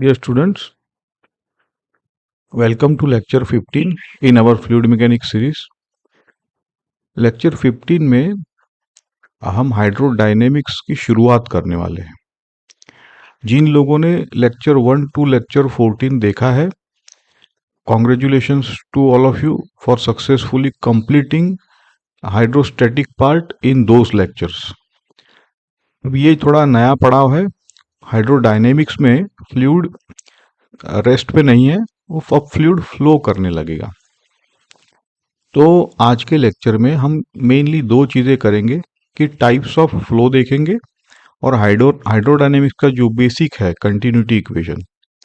Dear students, welcome to lecture 15 in our fluid mechanics series. Lecture 15 में हम hydrodynamics की शुरुआत करने वाले हैं। जिन लोगों ने लेक्चर 1 टू लेक्चर 14 देखा है, congratulations to all of you for successfully completing hydrostatic part in those lectures. अब ये थोड़ा नया पड़ाव है। हाइड्रोडायनेमिक्स में फ्लूइड रेस्ट पे नहीं है, वो अब फ्लूइड फ्लो करने लगेगा। तो आज के लेक्चर में हम मेनली दो चीज़ें करेंगे कि टाइप्स ऑफ फ्लो देखेंगे और हाइड्रोडायनेमिक्स का जो बेसिक है कंटिन्यूटी इक्वेशन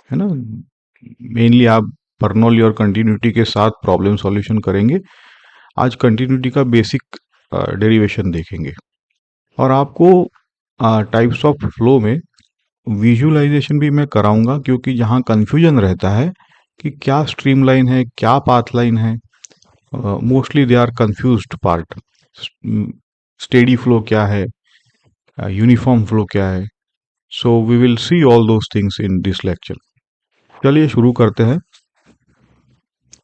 है ना, मेनली आप बर्नौली और कंटिन्यूटी के साथ प्रॉब्लम सॉल्यूशन करेंगे। आज कंटिन्यूटी का बेसिक डेरिवेशन देखेंगे और आपको टाइप्स ऑफ फ्लो में विजुअलाइजेशन भी मैं कराऊंगा, क्योंकि जहाँ कन्फ्यूजन रहता है कि क्या स्ट्रीमलाइन है क्या पाथ लाइन है, mostly they are confused part. Steady flow क्या है, यूनिफॉर्म फ्लो क्या है, so we will see all those things in this lecture. चलिए शुरू करते हैं।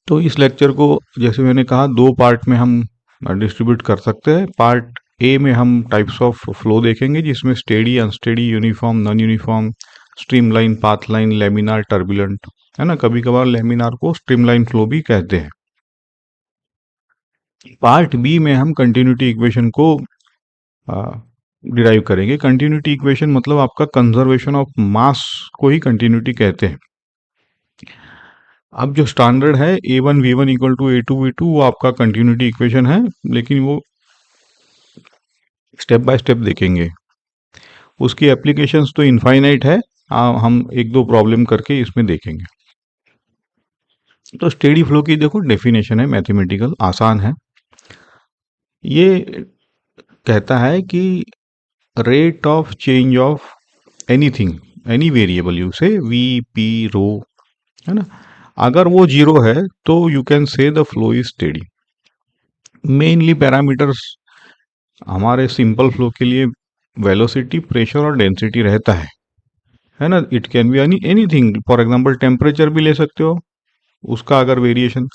तो इस लेक्चर को जैसे मैंने कहा दो पार्ट में हम डिस्ट्रीब्यूट कर सकते हैं। पार्ट ए में हम टाइप्स ऑफ फ्लो देखेंगे, जिसमें steady, unsteady, uniform, non uniform, streamline, path line, laminar, turbulent, है ना। कभी कभार लेमिनार को स्ट्रीमलाइन फ्लो भी कहते हैं। पार्ट बी में हम कंटिन्यूटी इक्वेशन को डिराइव करेंगे। कंटिन्यूटी इक्वेशन मतलब आपका कंजर्वेशन ऑफ मास को ही कंटिन्यूटी कहते हैं। अब जो स्टैंडर्ड है a1 v1 equal to a2 v2, वो आपका कंटिन्यूटी इक्वेशन है, लेकिन वो स्टेप बाय स्टेप देखेंगे। उसकी एप्लीकेशंस तो इनफाइनाइट है, हम एक दो प्रॉब्लम करके इसमें देखेंगे। तो स्टेडी फ्लो की देखो डेफिनेशन है, मैथमेटिकल, आसान है। ये कहता है कि rate of change of anything, any variable, you से वी पी रो, है ना, अगर वो जीरो है तो you can say the flow is steady. Mainly parameters हमारे सिंपल फ्लो के लिए वेलोसिटी, प्रेशर और डेंसिटी रहता है ना। It can be anything, for example temperature भी ले सकते हो, उसका अगर variation,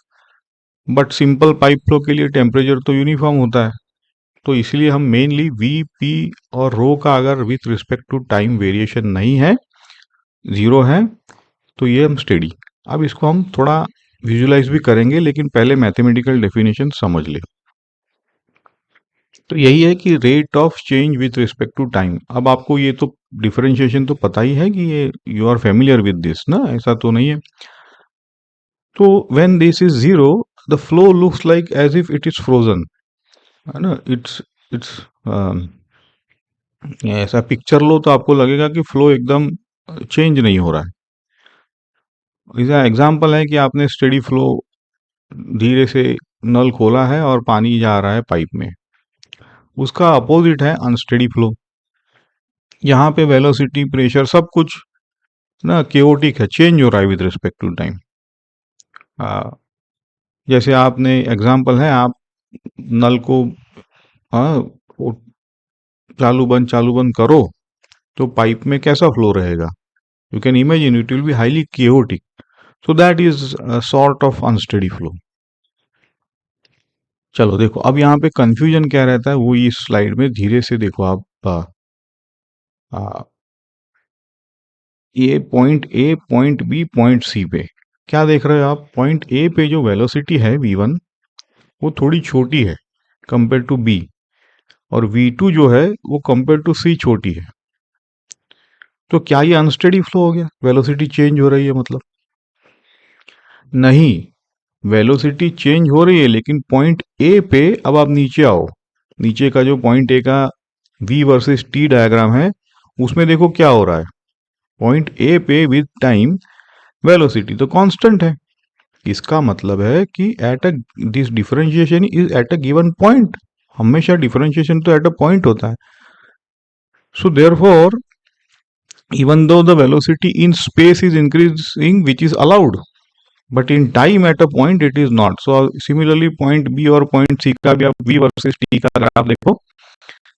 but simple pipe flow के लिए टेम्परेचर तो यूनिफॉर्म होता है। तो इसलिए हम मेनली वी पी और रो का अगर with respect to time variation नहीं है, जीरो है, तो ये हम स्टेडी। अब इसको हम थोड़ा विजुलाइज भी करेंगे, लेकिन पहले मैथमेटिकल डेफिनेशन समझ ले। तो यही है कि rate of change with respect to time. अब आपको ये तो डिफरेंशिएशन तो पता ही है कि ये you are familiar with this ना, ऐसा तो नहीं है। तो when this is zero, the flow looks like as if it is frozen, है ना। इट्स ऐसा पिक्चर लो तो आपको लगेगा कि फ्लो एकदम चेंज नहीं हो रहा है। इसका एग्जाम्पल है कि आपने स्टेडी फ्लो धीरे से नल खोला है और पानी जा रहा है पाइप में, उसका अपोजिट है अनस्टेडी फ्लो। यहाँ पे वेलोसिटी, प्रेशर, सब कुछ ना केओटिक है, चेंज हो रहा है विद रिस्पेक्ट टू टाइम। जैसे आपने एग्जाम्पल है, आप नल को वो चालू बंद करो तो पाइप में कैसा फ्लो रहेगा, you can imagine it will be highly chaotic. So that is sort of unsteady flow. चलो देखो, अब यहाँ पे कंफ्यूजन क्या रहता है वो इस स्लाइड में धीरे से देखो आप। ये point A, point B, point C पे क्या देख रहे हो आप। पॉइंट ए पे जो वेलोसिटी है v1, वो थोड़ी छोटी है कंपेयर टू बी, और v2 जो है वो कंपेयर टू सी छोटी है। तो क्या ये अनस्टेडी फ्लो हो गया, वेलोसिटी चेंज हो रही है मतलब? नहीं, वेलोसिटी चेंज हो रही है, लेकिन पॉइंट ए पे अब आप नीचे आओ। नीचे का जो पॉइंट ए का v वर्सेस t डायग्राम है, उसमें देखो क्या हो रहा है। पॉइंट ए पे विद टाइम वेलोसिटी तो कांस्टेंट है। इसका मतलब है कि at a this differentiation is eight a given point. हमेशा डिफरेंशिएशन तो एट अ पॉइंट होता है। So therefore even though the velocity in space is increasing, which is allowed, but in time at a point it is not. So similarly point b और point c का भी आप v versus t का graph देखो,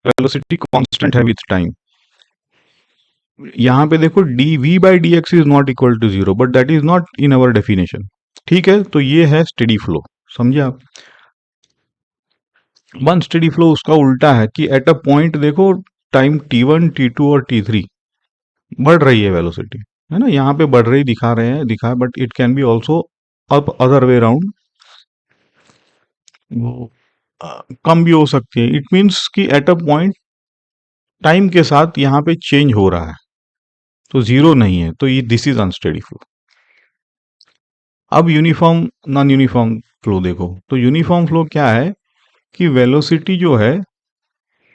velocity constant है with time. यहाँ पे देखो D V by D X is not equal to zero, but that is not in our definition. ठीक है, तो ये है स्टेडी फ्लो, समझे आप। वन स्टेडी फ्लो उसका उल्टा है कि एट अ पॉइंट देखो टाइम t1 t2 और t3 बढ़ रही है वेलोसिटी, है ना, यहाँ पे बढ़ रही दिखा रहे हैं, दिखा, but it can B also up other way round, वो कम भी हो सकती है। इट मीन्स कि एट अ पॉइंट टाइम के साथ यहाँ पे चेंज हो रहा है, तो जीरो नहीं है, तो ये दिस इज अनस्टेडी फ्लो। अब यूनिफॉर्म नॉन यूनिफॉर्म फ्लो देखो, तो यूनिफॉर्म फ्लो क्या है कि वेलोसिटी जो है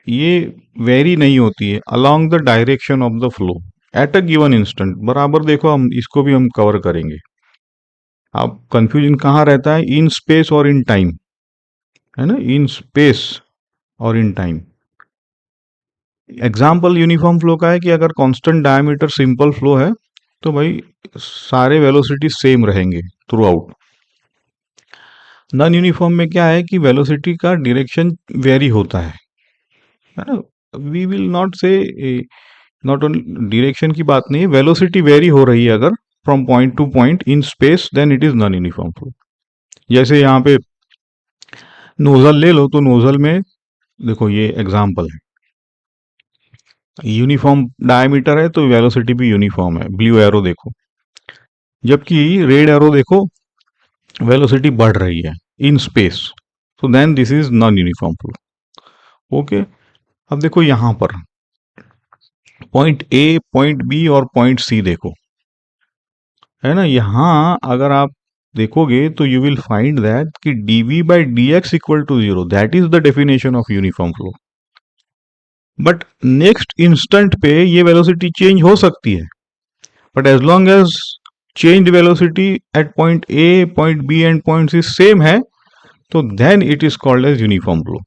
ये वेरी नहीं होती है along the direction of the flow eight a given instant. बराबर देखो, हम इसको भी हम कवर करेंगे। अब कंफ्यूजन कहाँ रहता है, इन स्पेस और इन टाइम, है ना, इन स्पेस और in time. Example uniform flow का है कि अगर कांस्टेंट डायमीटर सिंपल फ्लो है तो भाई सारे वेलोसिटी सेम रहेंगे थ्रू आउट। नॉन यूनिफॉर्म में क्या है कि वेलोसिटी का डायरेक्शन वेरी होता है ना। वी विल नॉट से, नॉट ओनली डायरेक्शन की बात नहीं है, वेलोसिटी वेरी हो रही है अगर from point to point in space, then it is non uniform flow. जैसे यहाँ पे नोजल ले लो, तो नोजल में देखो ये एग्जाम्पल है, यूनिफॉर्म डायमीटर है तो वेलोसिटी भी यूनिफॉर्म है, ब्लू एरो देखो, जबकि रेड एरो देखो वेलोसिटी बढ़ रही है इन स्पेस, तो then this is non uniform flow. Okay, अब देखो यहां पर पॉइंट ए, पॉइंट बी और पॉइंट सी देखो, है ना, यहां अगर आप देखोगे तो यू विल फाइंड दैट कि dv by D X equal to zero, that is the definition of uniform flow. But next instant पे ये वेलोसिटी चेंज हो सकती है, but as long as change velocity at point A, point B and point C same है, तो then it is called as uniform flow.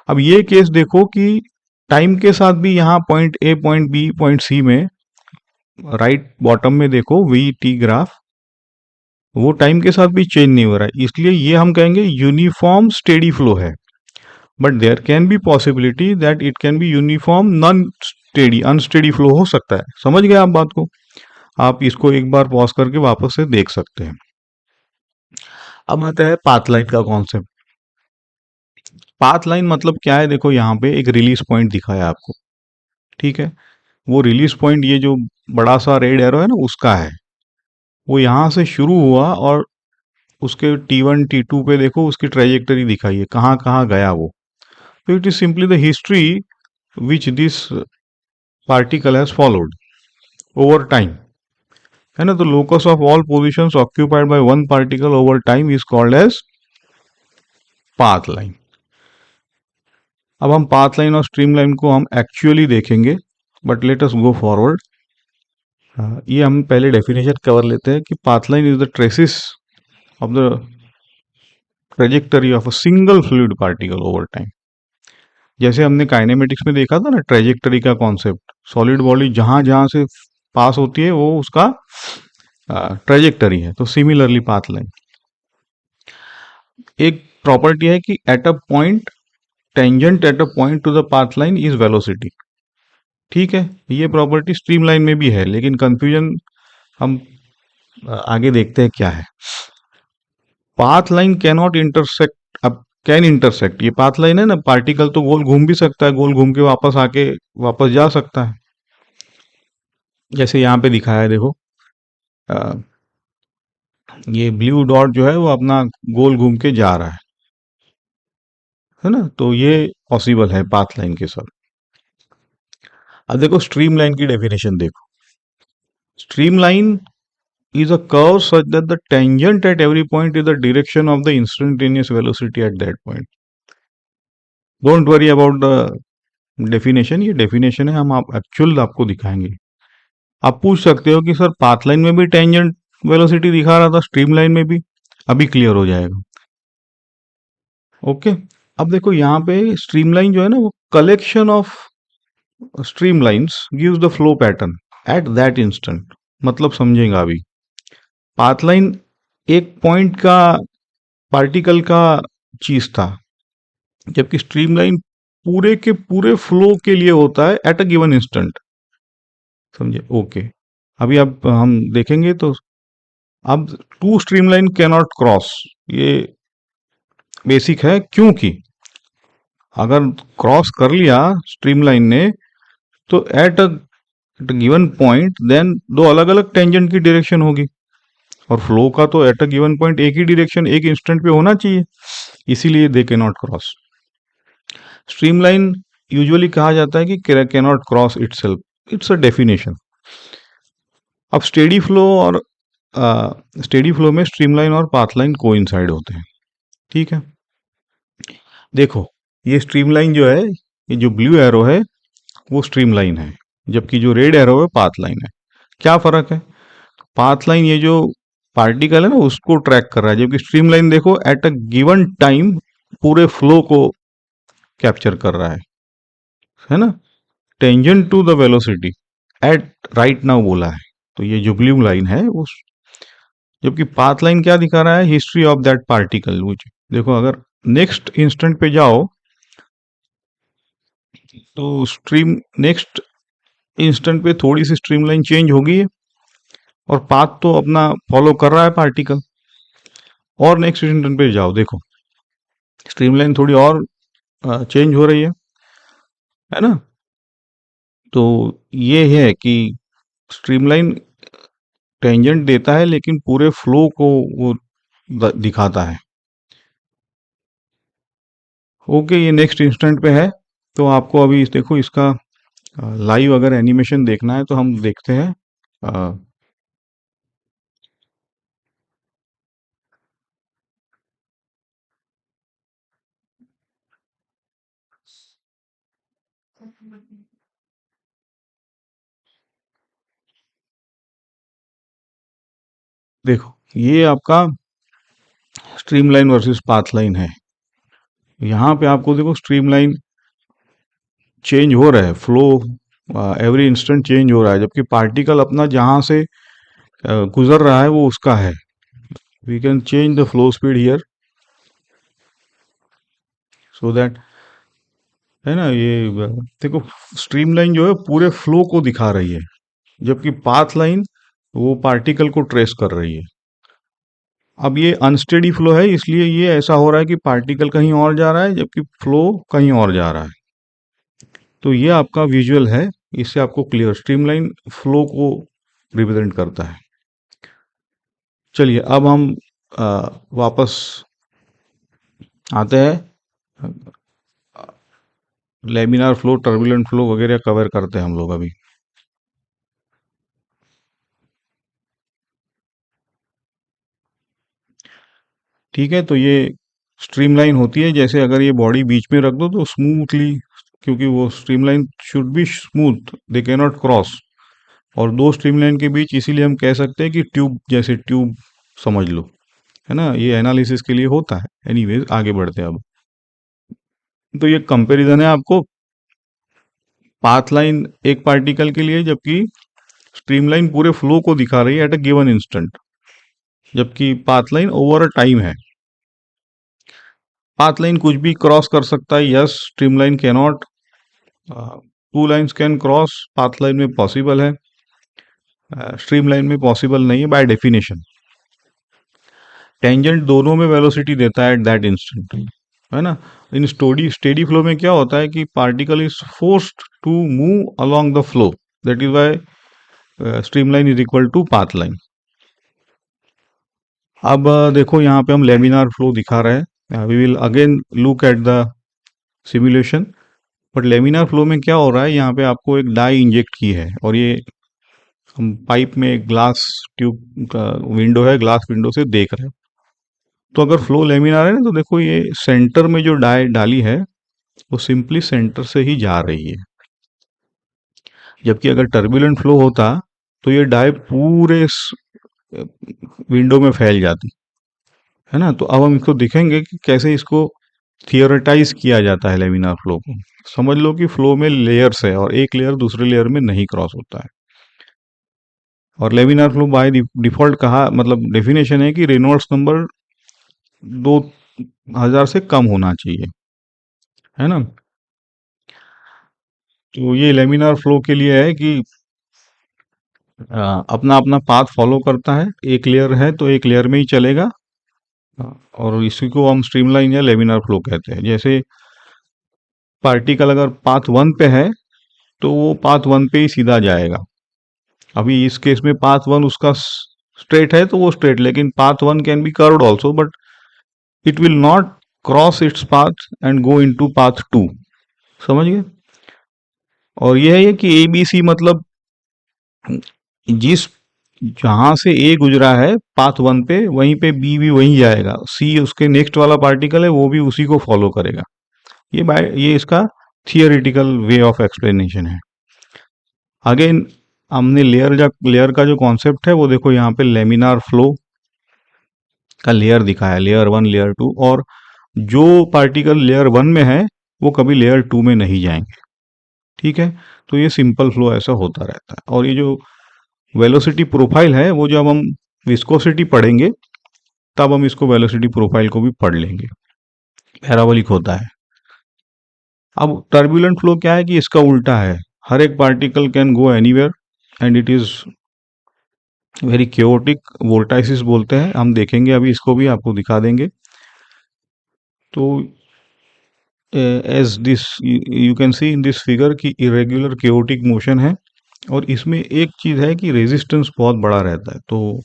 अब ये case देखो कि टाइम के साथ भी यहाँ point A, point B, point C में राइट बॉटम में देखो वी टी ग्राफ, वो टाइम के साथ भी चेंज नहीं हो रहा है, इसलिए ये हम कहेंगे यूनिफॉर्म स्टेडी फ्लो है। But there can be possibility that it can be uniform non steady, unsteady flow हो सकता है। समझ गए आप बात को? आप इसको एक बार पॉज करके वापस से देख सकते हैं। अब आता है पाथ लाइन का कॉन्सेप्ट। पाथ लाइन मतलब क्या है, देखो यहाँ पे एक रिलीज पॉइंट दिखाया आपको, ठीक है, वो रिलीज पॉइंट ये जो बड़ा सा रेड एरो है ना उसका है, वो यहाँ से शुरू हुआ और उसके T1 T2 पे देखो उसकी ट्रेजेक्टरी दिखाई है, कहाँ कहाँ गया वो। तो it is simply the history which this particle has followed over time, है ना। तो locus of all position occupied by one particle over time is called as path line. अब हम पाथ लाइन और स्ट्रीम लाइन को हम actually देखेंगे, but let us go forward. ये हम पहले डेफिनेशन कवर लेते हैं कि path line is the traces of the trajectory of a single fluid particle over time. जैसे हमने काइनेमेटिक्स में देखा था ना ट्रेजेक्टरी का कॉन्सेप्ट, सॉलिड बॉडी जहां जहां से पास होती है वो उसका ट्रेजेक्टरी है, तो सिमिलरली पाथ लाइन एक प्रॉपर्टी है कि at a point tangent at a point two the path line is velocity. ठीक है, ये प्रॉपर्टी स्ट्रीम लाइन में भी है, लेकिन कंफ्यूजन हम आगे देखते हैं क्या है। Path line can not intersect, अब कैन इंटरसेक्ट, ये पाथ लाइन है ना, पार्टिकल तो गोल घूम भी सकता है, गोल घूम के वापस आके वापस जा सकता है, जैसे यहाँ पे दिखाया है देखो, अ, ये ब्लू डॉट जो है वो अपना गोल घूम के जा रहा है ना, तो ये पॉसिबल है पाथ लाइन के साथ। अब देखो स्ट्रीम लाइन की डेफिनेशन देखो, stream line is a curve such that the tangent at every point is the direction of the instantaneous velocity at that point. Don't worry about the definition, ये definition है, हम आप actual आपको दिखाएंगे। आप पूछ सकते हो कि सर पाथ लाइन में भी टेंजेंट वेलोसिटी दिखा रहा था, स्ट्रीम लाइन में भी, अभी क्लियर हो जाएगा। ओके, अब देखो यहाँ पे स्ट्रीम लाइन जो है ना वो collection of stream lines gives the flow pattern at that instant. मतलब समझेगा अभी, पाथ लाइन एक पॉइंट का पार्टिकल का चीज था, जबकि स्ट्रीम लाइन पूरे के पूरे फ्लो के लिए होता है एट अ गिवन इंस्टेंट। समझे? ओके। अभी अब हम देखेंगे तो अब two streamline can not cross, ये बेसिक है, क्योंकि अगर क्रॉस कर लिया स्ट्रीमलाइन ने तो at a given point then दो अलग अलग टेंजेंट की डायरेक्शन होगी, और फ्लो का तो एट अ गिवन पॉइंट एक ही डायरेक्शन एक इंस्टेंट पे होना चाहिए, इसीलिए दे के नॉट क्रॉस। स्ट्रीमलाइन यूजुअली कहा जाता है कि can not cross itself, it's a definition. अब स्टेडी फ्लो में स्ट्रीमलाइन और पाथलाइन कोइंसाइड होते हैं, ठीक है। देखो, ये स्ट्रीमलाइन जो है, ये जो ब्लू एरो है वो स्ट्रीमलाइन है, जबकि जो रेड एरो है पाथ लाइन है। क्या फर्क है? पाथ लाइन ये जो पार्टिकल है ना उसको ट्रैक कर रहा है, जबकि स्ट्रीमलाइन देखो एट अ गिवन टाइम पूरे फ्लो को कैप्चर कर रहा है ना, tangent to the velocity at right now बोला है। तो ये जो ब्लू लाइन है वो, जबकि पाथ लाइन क्या दिखा रहा है, हिस्ट्री ऑफ दैट पार्टिकल। देखो, अगर नेक्स्ट इंस्टेंट पे जाओ तो स्ट्रीम नेक्स्ट इंस्टेंट पे थोड़ी सी स्ट्रीमलाइन चेंज होगी है, और पाथ तो अपना फॉलो कर रहा है पार्टिकल। और नेक्स्ट इंस्टेंट पे जाओ, देखो स्ट्रीमलाइन थोड़ी और चेंज हो रही है ना। तो ये है कि स्ट्रीमलाइन टेंजेंट देता है लेकिन पूरे फ्लो को वो दिखाता है। ओके, ये नेक्स्ट इंस्टेंट पे है। तो आपको अभी देखो इसका लाइव अगर एनिमेशन देखना है तो हम देखते हैं। अ, देखो, ये आपका स्ट्रीमलाइन वर्सेस पाथलाइन है। यहाँ पे आपको देखो स्ट्रीमलाइन चेंज हो रहा है, फ्लो एवरी इंस्टेंट चेंज हो रहा है, जबकि पार्टिकल अपना जहाँ से गुजर रहा है वो उसका है। We can change the flow speed here so that, है ना, ये देखो स्ट्रीमलाइन जो है पूरे फ्लो को दिखा रही है, जबकि पाथ लाइन वो पार्टिकल को ट्रेस कर रही है। अब ये अनस्टेडी फ्लो है, इसलिए ये ऐसा हो रहा है कि पार्टिकल कहीं और जा रहा है जबकि फ्लो कहीं और जा रहा है। तो ये आपका विजुअल है, इससे आपको क्लियर स्ट्रीमलाइन फ्लो को रिप्रेजेंट करता है। चलिए अब हम वापस आते हैं, लेमिनार फ्लो, टर्बुलेंट फ्लो वगैरह कवर करते हैं हम लोग अभी। ठीक है, तो ये स्ट्रीमलाइन होती है, जैसे अगर ये बॉडी बीच में रख दो तो स्मूथली, क्योंकि वो streamline should be smooth, they can not cross. और दो स्ट्रीमलाइन के बीच इसीलिए हम कह सकते हैं कि ट्यूब जैसे ट्यूब समझ लो, है ना, ये एनालिसिस के लिए होता है। एनीवेज आगे बढ़ते हैं अब। तो ये कंपैरिजन है आपको, पाथ लाइन एक पार्टिकल के लिए, जबकि स्ट्रीमलाइन पूरे फ्लो को दिखा रही है एट अ गिवन इंस्टेंट, जबकि path line over a time है। पाथ लाइन कुछ भी क्रॉस कर सकता है, yes, streamline can not. Two lines can cross, path line में पॉसिबल है, स्ट्रीमलाइन में पॉसिबल नहीं है बाय डेफिनेशन। टेंजेंट दोनों में वेलोसिटी देता है एट दैट इंस्टेंट, है ना। इन स्टेडी फ्लो में क्या होता है कि particle is forced to move along the flow, that is why streamline is equal to path line. अब देखो यहाँ पे हम लेमिनार फ्लो दिखा रहे हैं, we will again look at the simulation. But laminar flow में क्या हो रहा है, यहाँ पे आपको एक डाई इंजेक्ट की है, और ये हम पाइप में एक ग्लास ट्यूब का विंडो है, ग्लास विंडो से देख रहे हैं। तो अगर फ्लो लेमिनार है ना, तो देखो ये सेंटर में जो डाई डाली है वो सिंपली सेंटर से ही जा रही है, जबकि अगर टर्बुलेंट फ्लो होता तो ये डाई पूरे विंडो में फैल जाती, है ना। तो अब हम इसको देखेंगे कि कैसे इसको थियोरेटाइज किया जाता है लेमिनार फ्लो को। समझ लो कि फ्लो में लेयर्स है और एक लेयर दूसरे लेयर में नहीं क्रॉस होता है। और लेमिनार फ्लो बाय डिफॉल्ट कहा, मतलब डेफिनेशन है कि रेनॉल्ड्स नंबर 2000 से कम होना चाहिए, है ना। तो ये लेमिनार फ्लो के लिए है कि अपना अपना पाथ फॉलो करता है, एक लेयर है तो एक लेयर में ही चलेगा। और इसी को हम स्ट्रीमलाइन या लेमिनार फ्लो कहते हैं। जैसे पार्टिकल अगर पाथ 1 पे है तो वो पाथ 1 पे ही सीधा जाएगा। अभी इस केस में पाथ 1 उसका स्ट्रेट है तो वो स्ट्रेट, लेकिन path 1 can be curved also, but it will not cross its path and go into path 2। समझ गए? और यह है कि ए बी सी मतलब जिस जहां से ए गुजरा है पाथ 1 पे, वहीं पे बी भी वहीं जाएगा, सी उसके नेक्स्ट वाला पार्टिकल है वो भी उसी को फॉलो करेगा। ये इसका थियोरिटिकल वे ऑफ एक्सप्लेनेशन है। अगेन हमने लेयर का जो कॉन्सेप्ट है वो देखो, यहाँ पे लेमिनार फ्लो का लेयर दिखाया, लेयर 1 लेयर 2, और जो पार्टिकल लेयर 1 में है वो कभी लेयर 2 में नहीं जाएंगे। ठीक है, तो ये सिंपल फ्लो ऐसा होता रहता है। और ये जो वेलोसिटी प्रोफाइल है वो जब हम विस्कोसिटी पढ़ेंगे तब हम इसको वेलोसिटी प्रोफाइल को भी पढ़ लेंगे, पैराबोलिक होता है। अब टर्बुलेंट फ्लो क्या है कि इसका उल्टा है, हर एक particle can go anywhere and it is very chaotic, vortices बोलते हैं। हम देखेंगे अभी, इसको भी आपको दिखा देंगे। तो as this you can see in this figure कि इरेगुलर क्योटिक मोशन है, और इसमें एक चीज़ है कि रेजिस्टेंस बहुत बड़ा रहता है, तो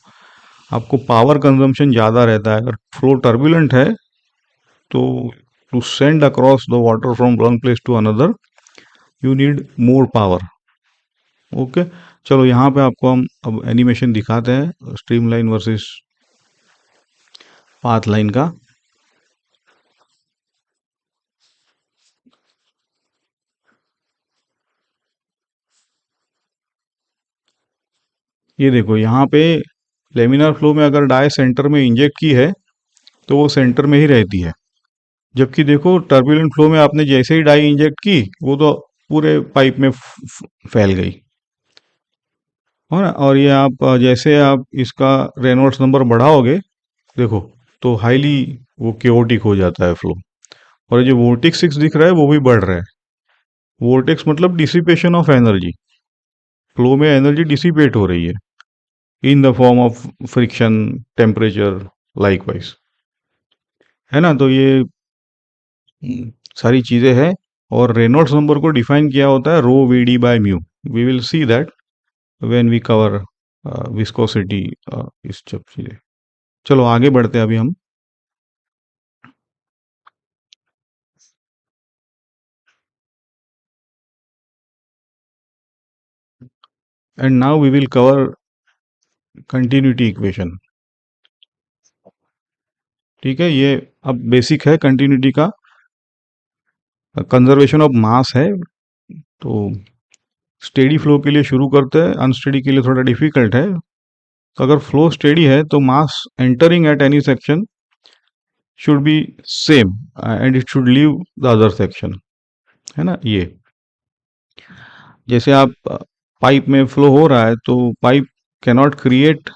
आपको पावर कंजम्पशन ज़्यादा रहता है। अगर फ्लो टर्बुलेंट है तो to send across the water from one place to another you need more power. Okay, चलो यहाँ पे आपको हम अब एनिमेशन दिखाते हैं स्ट्रीमलाइन वर्सेस पाथ लाइन का। ये देखो यहाँ पे लेमिनार फ्लो में अगर डाई सेंटर में इंजेक्ट की है तो वो सेंटर में ही रहती है, जबकि देखो टर्बुलेंट फ्लो में आपने जैसे ही डाई इंजेक्ट की वो तो पूरे पाइप में फैल गई, है ना। और ये आप जैसे आप इसका रेनॉल्ड्स नंबर बढ़ाओगे देखो, तो हाईली वो केओटिक हो जाता है फ्लो। और ये जो वोर्टेक्स 6 दिख रहा है वो भी बढ़ रहा है। वोर्टेक्स मतलब डिसिपेशन ऑफ एनर्जी, फ्लो में एनर्जी डिसिपेट हो रही है in the form of friction, temperature, likewise, है ना। तो ये सारी चीज़ें हैं। और रेनॉल्ड्स नंबर को डिफाइन किया होता है rho V D by mu. We will see that when we cover viscosity, इस सब चीज़ें। चलो आगे बढ़ते हैं अभी हम। And now we will cover continuity equation. ठीक है, ये अब बेसिक है कंटिन्यूटी का, कंजर्वेशन ऑफ मास है। तो स्टेडी फ्लो के लिए शुरू करते हैं, अनस्टेडी के लिए थोड़ा डिफिकल्ट है। तो अगर फ्लो स्टेडी है तो mass entering at any section should be same and it should leave the other section, है ना। ये जैसे आप पाइप में फ्लो हो रहा है तो pipe cannot create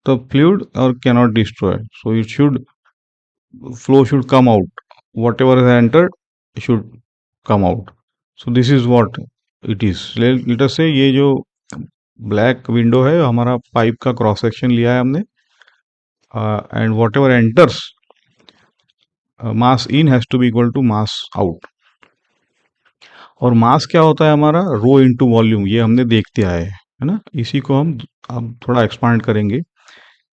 the fluid और cannot destroy, so it should flow should come out, whatever has entered should come out. So this is what it is. Let us say ये जो black window है हमारा pipe का cross section लिया है हमने, and whatever enters mass in has to be equal to mass out. और mass क्या होता है हमारा, रो इनटू वॉल्यूम, ये हमने देखते आए हैं, है ना। इसी को हम अब थोड़ा एक्सपांड करेंगे।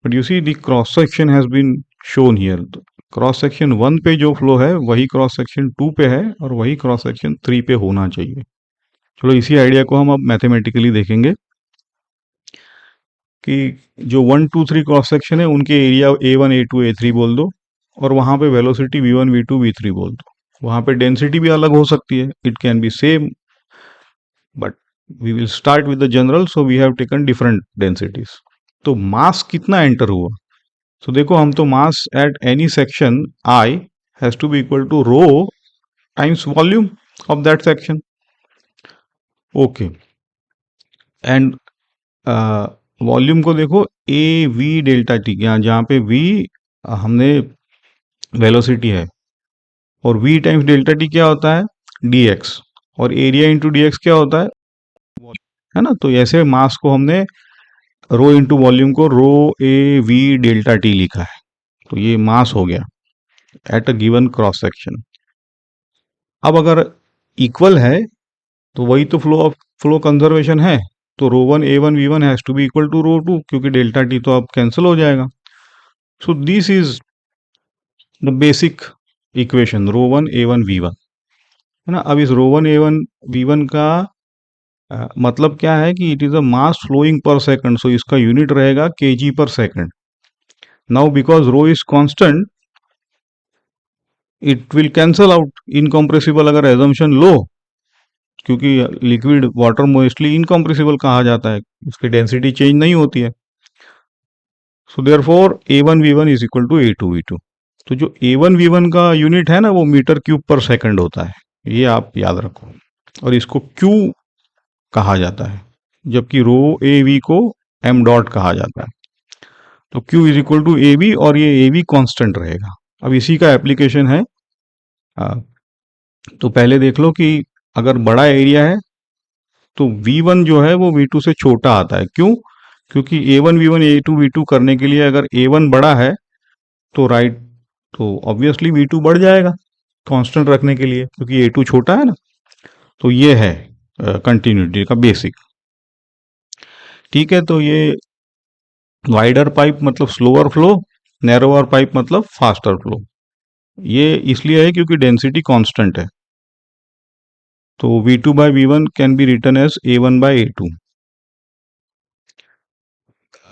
But you see the cross section has been shown here. Cross section 1 पे जो फ्लो है वही क्रॉस सेक्शन 2 पे है, और वही क्रॉस सेक्शन 3 पे होना चाहिए। चलो इसी आइडिया को हम अब मैथमेटिकली देखेंगे कि जो 1 2 3 क्रॉस सेक्शन है उनके एरिया A1 A2 A3 बोल दो, और वहाँ पे वेलोसिटी V1 V2 V3 बोल दो। वहाँ पे डेंसिटी भी अलग हो सकती है, it can be same, but we will start with the general, so we have taken different densities. तो मास कितना एंटर हुआ, तो देखो हम तो mass at any section I has to be equal to rho times volume of that section. Okay, and volume को देखो A V delta T, यहाँ जहाँ पे वी हमने वेलोसिटी है, और वी टाइम्स डेल्टा टी क्या होता है, डी एक्स, और एरिया इंटू डी एक्स क्या होता है, है ना। तो ऐसे मास को हमने रो इंटू वॉल्यूम को रो ए वी डेल्टा टी लिखा है, तो ये मास हो गया eight a given cross section. अब अगर इक्वल है तो वही तो फ्लो कंजर्वेशन है, तो rho one A one V one has to be equal to rho two, क्योंकि डेल्टा टी तो अब कैंसिल हो जाएगा। So this is the basic equation rho one A one V one, है ना। अब इस rho one A one V one का मतलब क्या है कि it is a mass flowing per second, सो इसका यूनिट रहेगा KG per second. Now because rho is constant, it will cancel out incompressible अगर एजम्पशन लो, क्योंकि लिक्विड वाटर मोस्टली इनकम्प्रेसिबल कहा जाता है, इसकी डेंसिटी चेंज नहीं होती है। So therefore A one V one is equal to A two V two. तो जो ए वन वी वन का यूनिट है ना वो मीटर क्यूब पर सेकंड होता है, ये आप याद रखो, और इसको क्यू कहा जाता है, जबकि रो ए वी को एम डॉट कहा जाता है। तो Q is equal to A V, और ये ए वी कॉन्स्टेंट रहेगा। अब इसी का एप्लीकेशन है। तो पहले देख लो कि अगर बड़ा एरिया है तो V1 जो है वो V2 से छोटा आता है। क्यों? क्योंकि A1 V1 A2 V2 करने के लिए अगर A1 बड़ा है तो राइट, तो ऑब्वियसली V2 बढ़ जाएगा कांस्टेंट रखने के लिए, क्योंकि A2 छोटा है ना। तो ये है कंटिन्यूटी का बेसिक। ठीक है, तो ये वाइडर पाइप मतलब स्लोअर फ्लो, नैरोअर पाइप मतलब फास्टर फ्लो। ये इसलिए है क्योंकि डेंसिटी कांस्टेंट है। तो V2 by V1 can be written as A1 by A2।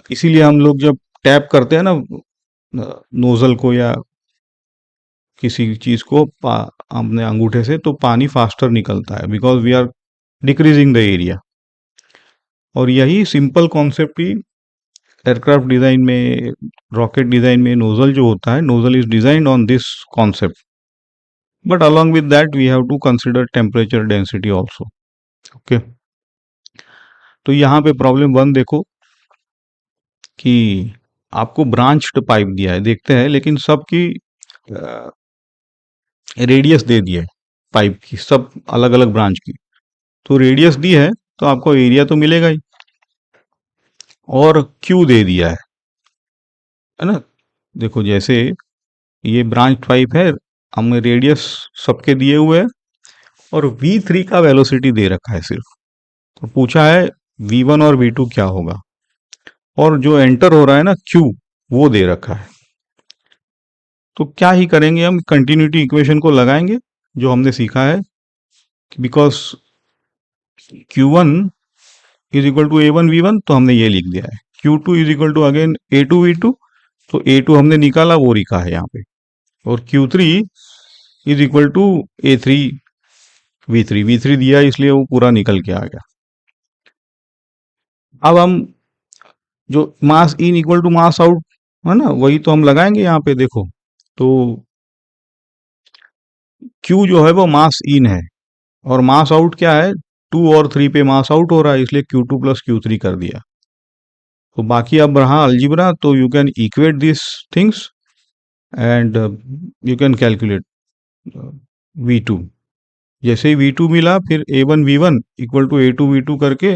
इसीलिए हम लोग जब टैप करते हैं ना नोजल को या किसी चीज को अपने अंगूठे से, तो पानी फास्टर निकलता है, because we are decreasing the area. और यही सिंपल कॉन्सेप्ट ही एयरक्राफ्ट डिजाइन में, रॉकेट डिजाइन में नोजल जो होता है, nozzle is designed on this concept. But along with that we have to consider temperature density also. Okay, तो यहाँ पे प्रॉब्लम वन देखो कि आपको ब्रांच्ड पाइप दिया है, देखते हैं, लेकिन सबकी रेडियस दे दिया है पाइप की, सब अलग अलग ब्रांच की। तो रेडियस दी है तो आपको एरिया तो मिलेगा ही, और क्यू दे दिया है ना। देखो जैसे ये ब्रांच पाइप है, हमें रेडियस सबके दिए हुए हैं, और V3 का वेलोसिटी दे रखा है सिर्फ। तो पूछा है V1 और V2 क्या होगा, और जो एंटर हो रहा है ना Q, वो दे रखा है। तो क्या ही करेंगे हम, कंटिन्यूटी इक्वेशन को लगाएंगे जो हमने सीखा है, because Q1 is equal to A1 V1, तो हमने ये लिख दिया है। Q2 is equal to again A2 V2, तो A2 हमने निकाला, वो लिखा है यहाँ पे। और Q3 is equal to A3 V3, V3 दिया इसलिए वो पूरा निकल के आ गया। अब हम जो mass in equal to mass out है ना, वही तो हम लगाएंगे यहाँ पे। देखो तो Q जो है वो मास इन है, और मास आउट क्या है, 2 और 3 पे मास आउट हो रहा है, इसलिए Q2 प्लस Q3 कर दिया। तो बाकी अब रहा अलजिब्रा, तो you can equate this things and you can calculate V2। जैसे ही V2 मिला, फिर A1 V1 equal to A2 V2 करके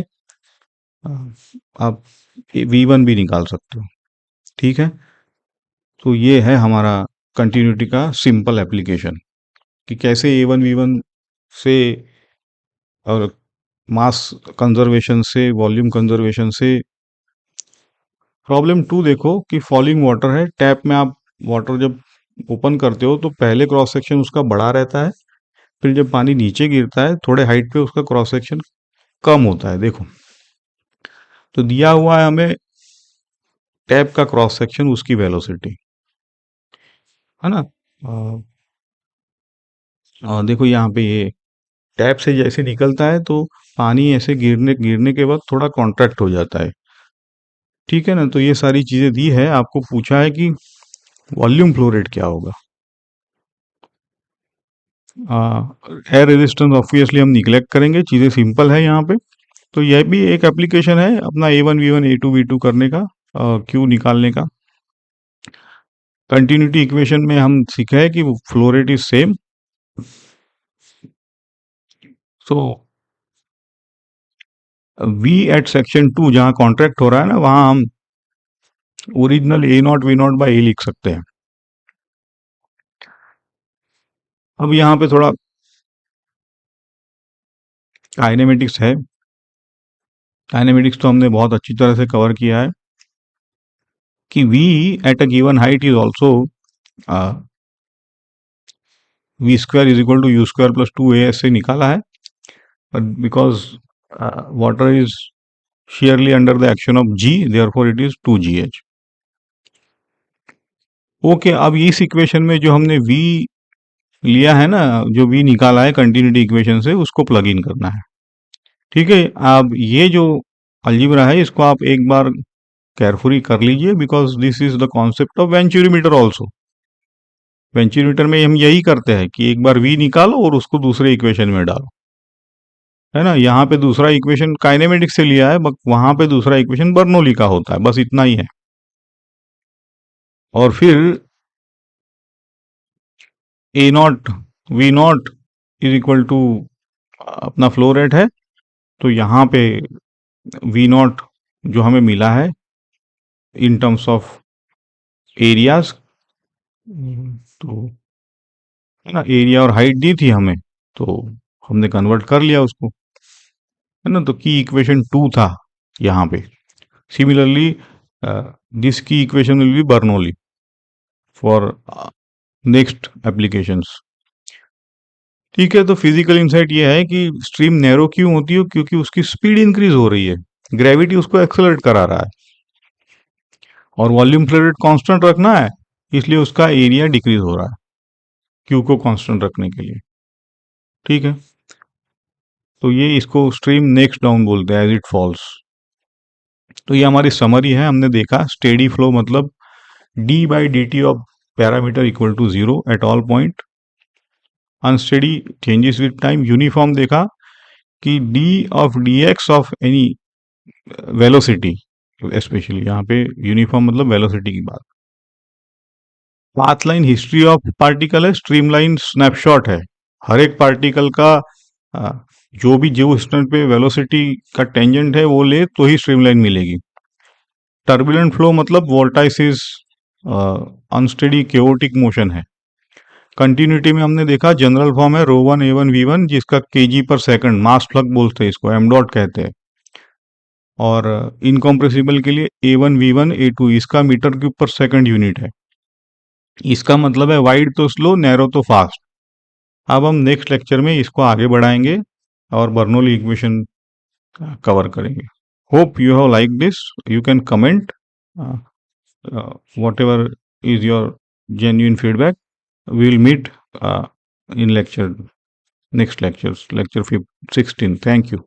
आप V1 भी निकाल सकते हो। ठीक है, तो ये है हमारा कंटिन्यूटी का सिंपल एप्लीकेशन, कि कैसे A1 V1 से और मास कंजर्वेशन से, वॉल्यूम कंजर्वेशन से। प्रॉब्लम टू देखो कि फॉलिंग वाटर है, टैप में आप वाटर जब ओपन करते हो तो पहले क्रॉस सेक्शन उसका बड़ा रहता है, फिर जब पानी नीचे गिरता है थोड़े हाइट पे उसका क्रॉस सेक्शन कम होता है। देखो तो दिया हुआ है हमें टैप का क्रॉस सेक्शन, उसकी वेलोसिटी, है ना। देखो यहाँ पे ये टैप से जैसे निकलता है तो पानी ऐसे गिरने गिरने के वक्त थोड़ा कॉन्ट्रैक्ट हो जाता है। ठीक है ना, तो ये सारी चीजें दी है। आपको पूछा है कि वॉल्यूम फ्लो रेट क्या होगा। एयर रेजिस्टेंस ऑब्वियसली हम निगलेक्ट करेंगे, चीजें सिंपल है यहाँ पे। तो यह भी एक एप्लीकेशन है अपना A1 V1 A2 V2 करने का, क्यू निकालने का। कंटिन्यूटी इक्वेशन में हम सीखे है कि flow rate is same. So we at section 2 जहाँ कॉन्ट्रैक्ट हो रहा है ना, वहाँ हम original A not V not by A लिख सकते हैं। अब यहाँ पे थोड़ा काइनेमेटिक्स है। काइनेमेटिक्स तो हमने बहुत अच्छी तरह से कवर किया है कि v at a given height is also V square is equal to U square plus 2a से निकाला है, but because water is shearly under the action of g, therefore it is 2gh. Okay, अब इस equation में जो हमने v लिया है ना, जो v निकाला है कंटिन्यूटी इक्वेशन से, उसको प्लग इन करना है। ठीक है, अब ये जो अलजेब्रा है इसको आप एक बार केयरफुली कर लीजिए, because this is the concept of venturimeter also. Venturimeter में हम यही करते हैं कि एक बार v निकालो और उसको दूसरे इक्वेशन में डालो, है ना। यहाँ पे दूसरा इक्वेशन काइनेमेटिक्स से लिया है, बट वहां पे दूसरा इक्वेशन बर्नौली का होता है, बस इतना ही है। और फिर A not V not is equal to अपना फ्लो रेट है, तो यहाँ पे वी नॉट जो हमें मिला है इन टर्म्स ऑफ एरियाज, तो है ना, एरिया और हाइट दी थी हमें, तो हमने कन्वर्ट कर लिया उसको, है ना। तो की इक्वेशन 2 था यहाँ पे। सिमिलरली दिस की equation will be Bernoulli for next applications. ठीक है, तो फिजिकल इंसाइट ये है कि स्ट्रीम नैरो क्यों होती है, क्योंकि उसकी स्पीड इंक्रीज हो रही है, ग्रेविटी उसको एक्सेलरेट करा रहा है, और वॉल्यूम फ्लो रेट कांस्टेंट रखना है, इसलिए उसका एरिया डिक्रीज हो रहा है क्यू को कांस्टेंट रखने के लिए। ठीक है, तो ये इसको स्ट्रीम नेक्स्ट डाउन बोलते हैं एज इट फॉल्स। तो ये हमारी समरी है। हमने देखा स्टेडी फ्लो मतलब D by D T of parameter equal to 0 at all point, unsteady changes with time. Uniform देखा कि D of D X of any velocity, specially यहाँ पे यूनिफॉर्म मतलब वेलोसिटी की बात। Path line history of particle है, streamline snapshot है। हर एक पार्टिकल का जो भी जो इंस्टेंट पे वेलोसिटी का टेंजेंट है वो ले तो ही स्ट्रीमलाइन मिलेगी। टर्बुलेंट फ्लो मतलब वोल्टाइसिस अनस्टेडी केओटिक मोशन है। कंटिन्यूटी में हमने देखा जनरल फॉर्म है rho one A one V one, जिसका KG per second mass flux बोलते हैं, इसको एम डॉट कहते हैं। और इनकॉम्प्रेसिबल के लिए A one V one A two, इसका metre cube per second unit है। इसका मतलब है वाइड तो स्लो, नैरो तो फास्ट। अब हम नेक्स्ट लेक्चर में इसको आगे बढ़ाएंगे और बर्नौली इक्वेशन कवर करेंगे। Hope you have like this. You can comment whatever is your genuine feedback. We will meet in next lectures, lecture 16. Thank you.